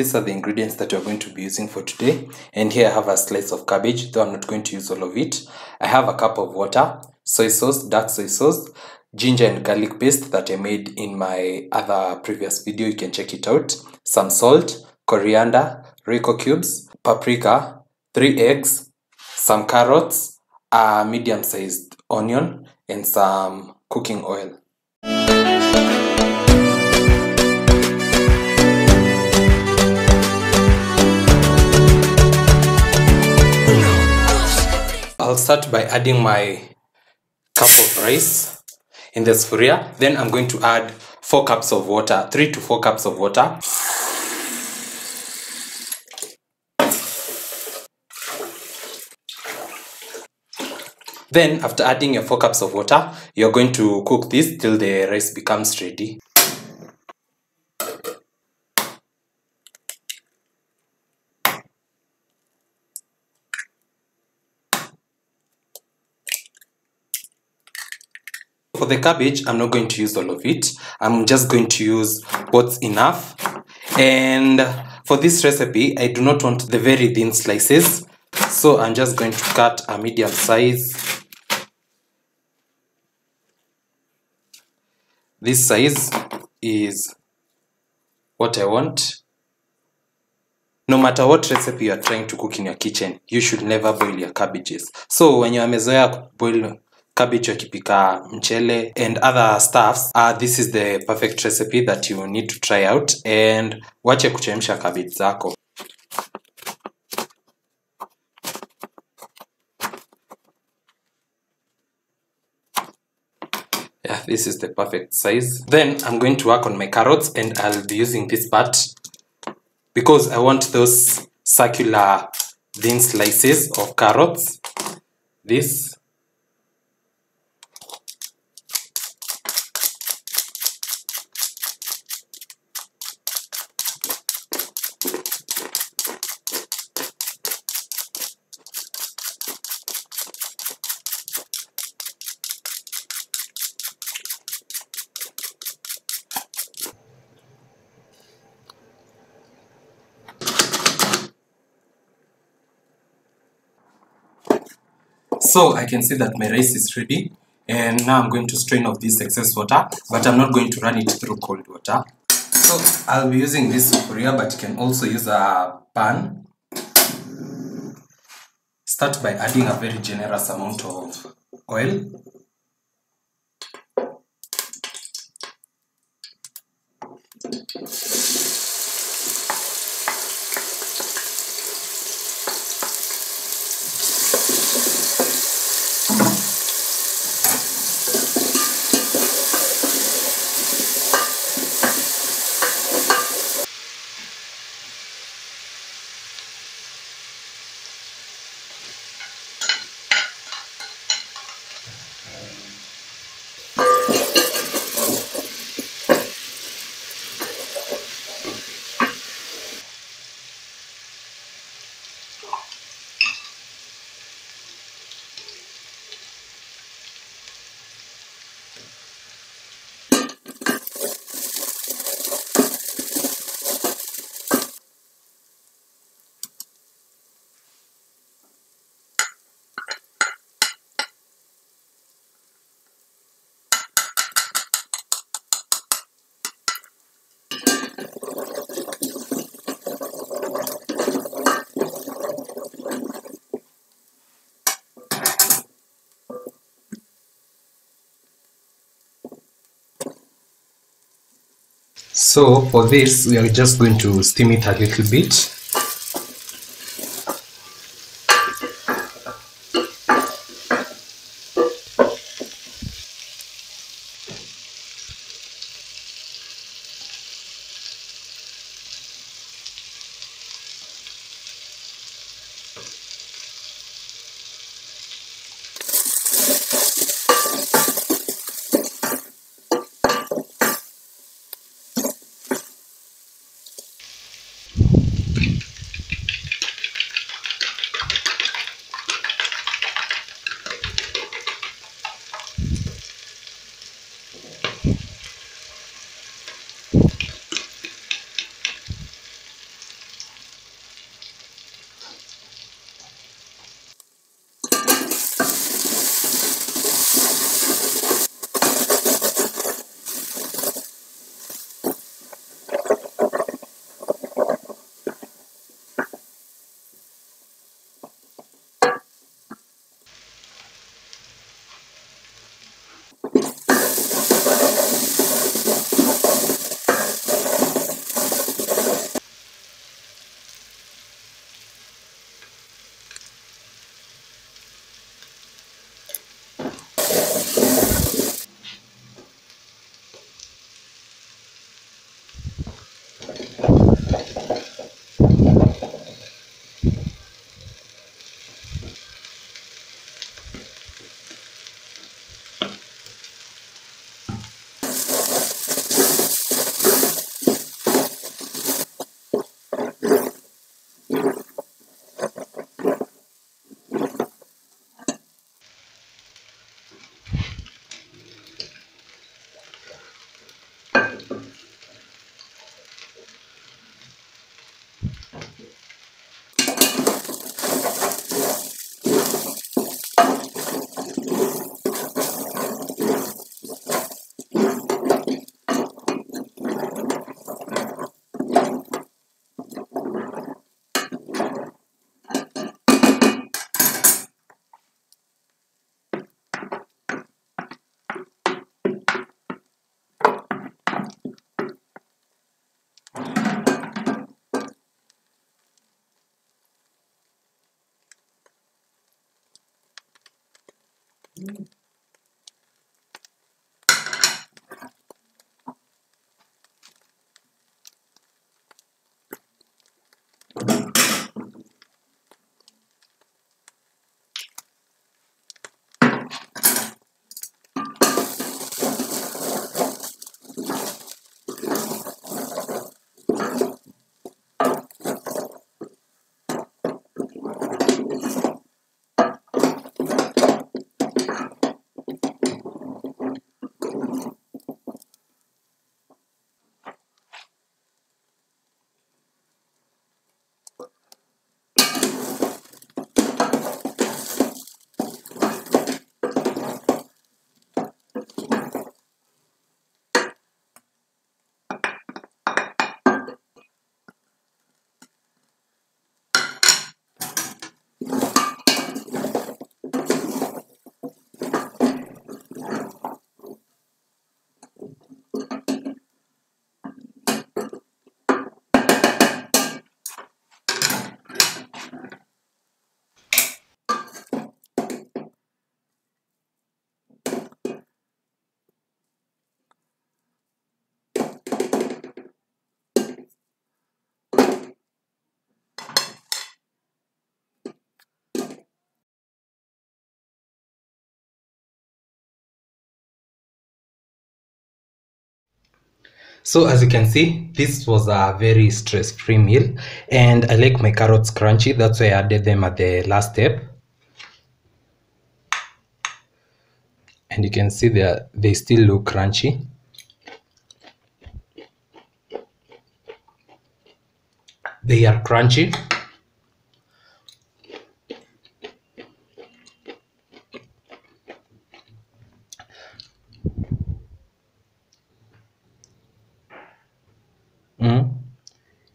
These are the ingredients that we're going to be using for today. And here I have a slice of cabbage, though I'm not going to use all of it. I have a cup of water, soy sauce, dark soy sauce, ginger and garlic paste that I made in my other previous video. You can check it out. Some salt, coriander, Royco cubes, paprika, 3 eggs, some carrots, a medium-sized onion, and some cooking oil. I'll start by adding my cup of rice in the spuria. Then I'm going to add 4 cups of water, 3 to 4 cups of water. Then after adding your 4 cups of water, you're going to cook this till the rice becomes ready. For the cabbage, I'm not going to use all of it. I'm just going to use what's enough. And for this recipe, I do not want the very thin slices. So I'm just going to cut a medium size. This size is what I want. No matter what recipe you are trying to cook in your kitchen, you should never boil your cabbages. So when you are mezoea boil cabbage wakipika mchele and other stuffs, this is the perfect recipe that you need to try out. And wache kuchemsha cabbage zako. Yeah, this is the perfect size. Then I'm going to work on my carrots, and I'll be using this part because I want those circular thin slices of carrots. This. So I can see that my rice is ready, and now I'm going to strain off this excess water, but I'm not going to run it through cold water. So I'll be using this spuria, but you can also use a pan. Start by adding a very generous amount of oil. So for this, we are just going to steam it a little bit. So as you can see, this was a very stress-free meal, and I like my carrots crunchy. That's why I added them at the last step. And you can see they still look crunchy. They are crunchy.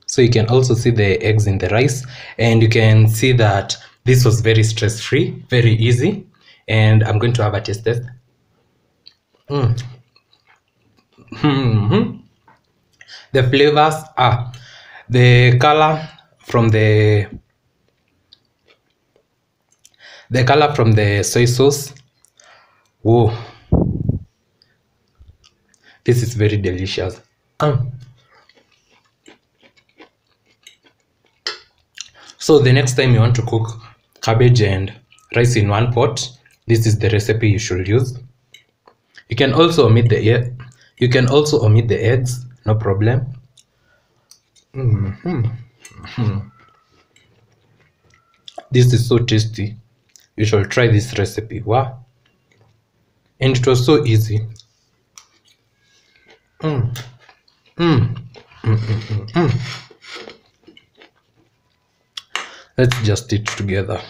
So you can also see the eggs in the rice, and you can see that this was very stress-free, very easy. And I'm going to have a taste test. The flavors are the color from the soy sauce. Whoa, this is very delicious. So the next time you want to cook cabbage and rice in one pot, this is the recipe you should use. You can also omit the eggs, no problem. This is so tasty. You should try this recipe. Wow. And it was so easy. Let's just eat together.